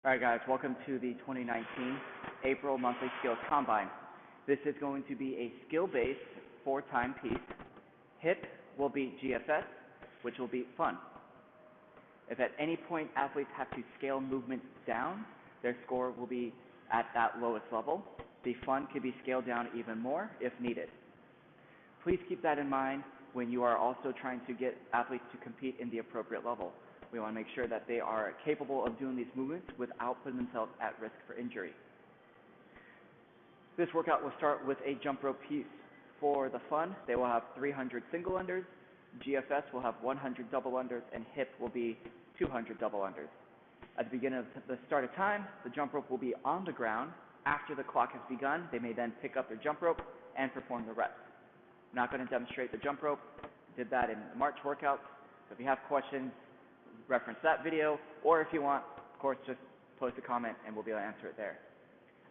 All right, guys, welcome to the 2019 April Monthly Skills Combine. This is going to be a skill-based 4-time piece. HIP will be GFS, which will be fun. If at any point athletes have to scale movements down, their score will be at that lowest level. The fun can be scaled down even more if needed. Please keep that in mind when you are also trying to get athletes to compete in the appropriate level. We want to make sure that they are capable of doing these movements without putting themselves at risk for injury. This workout will start with a jump rope piece. For the fun, they will have 300 single unders, GFS will have 100 double unders, and HIP will be 200 double unders. At the beginning of the start of time, the jump rope will be on the ground. After the clock has begun, they may then pick up their jump rope and perform the reps. I'm not going to demonstrate the jump rope. I did that in the March workouts. So if you have questions, reference that video, or if you want, of course, just post a comment and we'll be able to answer it there.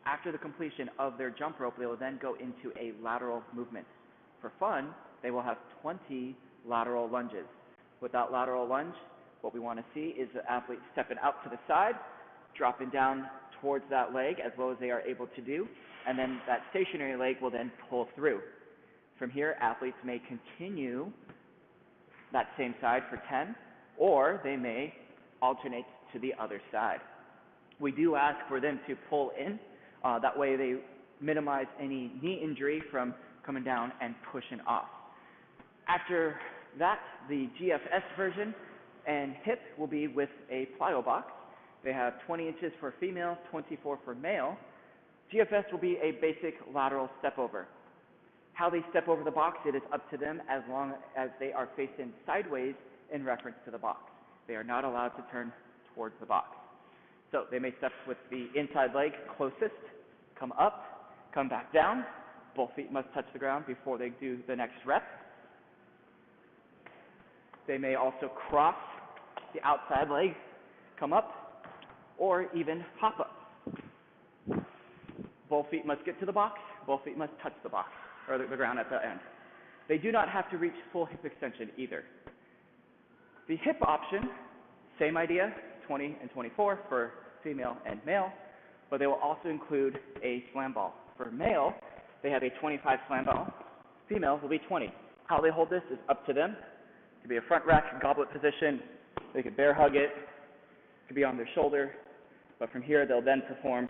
After the completion of their jump rope, they will then go into a lateral movement. For fun, they will have 20 lateral lunges. With that lateral lunge, what we want to see is the athlete stepping out to the side, dropping down towards that leg as low as they are able to do, and then that stationary leg will then pull through. From here, athletes may continue that same side for 10, or they may alternate to the other side. We do ask for them to pull in. That way they minimize any knee injury from coming down and pushing off. After that, the GFS version and HIP will be with a plyo box. They have 20 inches for female, 24 for male. GFS will be a basic lateral step over. How they step over the box, it is up to them as long as they are facing sideways in reference to the box. They are not allowed to turn towards the box. So they may step with the inside leg closest, come up, come back down. Both feet must touch the ground before they do the next rep. They may also cross the outside leg, come up, or even hop up. Both feet must get to the box. Both feet must touch the box, or the ground at the end. They do not have to reach full hip extension either. The HIP option, same idea, 20 and 24 for female and male, but they will also include a slam ball. For male, they have a 25 slam ball. Female will be 20. How they hold this is up to them. It could be a front rack, goblet position. They could bear hug it. It could be on their shoulder. But from here, they'll then perform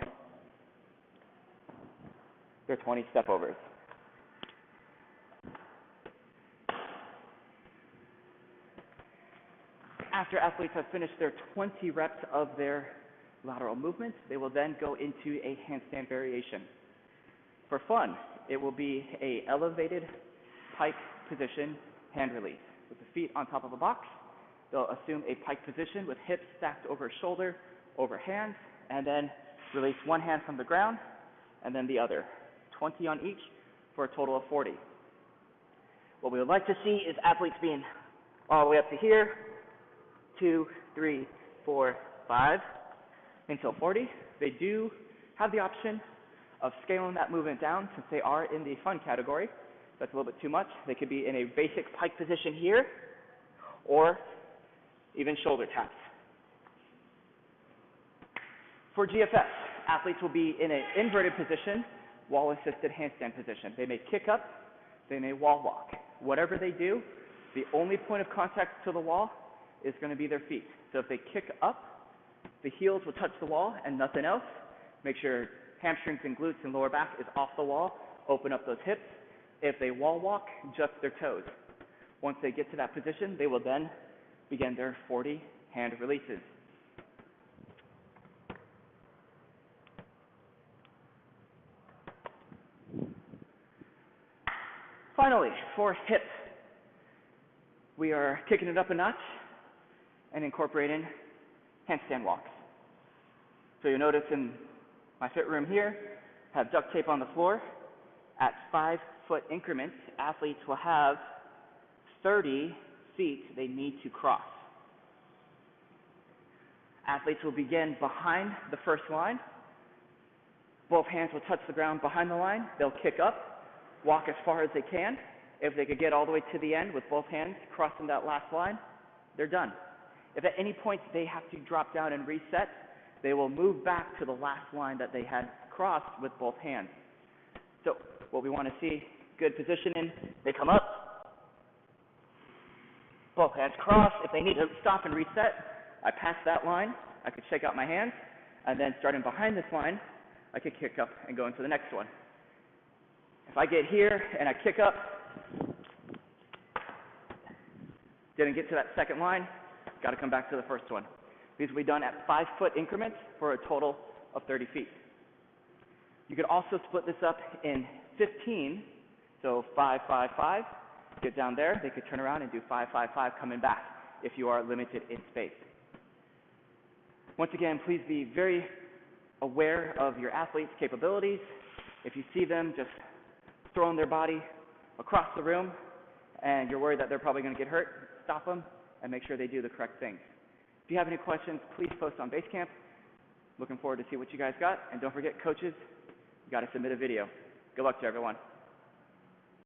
their 20 step overs. After athletes have finished their 20 reps of their lateral movements, they will then go into a handstand variation. For fun, it will be an elevated pike position hand release. With the feet on top of a box, they'll assume a pike position with hips stacked over shoulder, over hands, and then release one hand from the ground, and then the other. 20 on each for a total of 40. What we would like to see is athletes being all the way up to here, 2, 3, 4, 5, until 40. They do have the option of scaling that movement down since they are in the fun category. That's a little bit too much. They could be in a basic pike position here, or even shoulder taps. For GFS, athletes will be in an inverted position, wall-assisted handstand position. They may kick up, they may wall walk. Whatever they do, the only point of contact to the wall is going to be their feet. So if they kick up, the heels will touch the wall and nothing else. Make sure hamstrings and glutes and lower back is off the wall. Open up those hips. If they wall walk, just their toes. Once they get to that position, they will then begin their 40 hand releases. Finally, for HIP, we are kicking it up a notch and incorporating handstand walks. So you'll notice in my fit room here, have duct tape on the floor. At 5-foot increments, athletes will have 30 feet they need to cross. Athletes will begin behind the first line. Both hands will touch the ground behind the line. They'll kick up, walk as far as they can. If they could get all the way to the end with both hands crossing that last line, they're done. If at any point they have to drop down and reset, they will move back to the last line that they had crossed with both hands. So what we want to see, good positioning, they come up, both hands cross. If they need to stop and reset, I pass that line, I could shake out my hands, and then starting behind this line, I could kick up and go into the next one. If I get here and I kick up, didn't get to that second line, got to come back to the first one. These will be done at 5-foot increments for a total of 30 feet. You could also split this up in 15, so 5, 5, 5. Get down there, they could turn around and do 5, 5, 5 coming back if you are limited in space. Once again, please be very aware of your athletes' capabilities. If you see them just throwing their body across the room and you're worried that they're probably going to get hurt, stop them and make sure they do the correct things. If you have any questions, please post on Basecamp. Looking forward to see what you guys got. And don't forget, coaches, you got to submit a video. Good luck to everyone.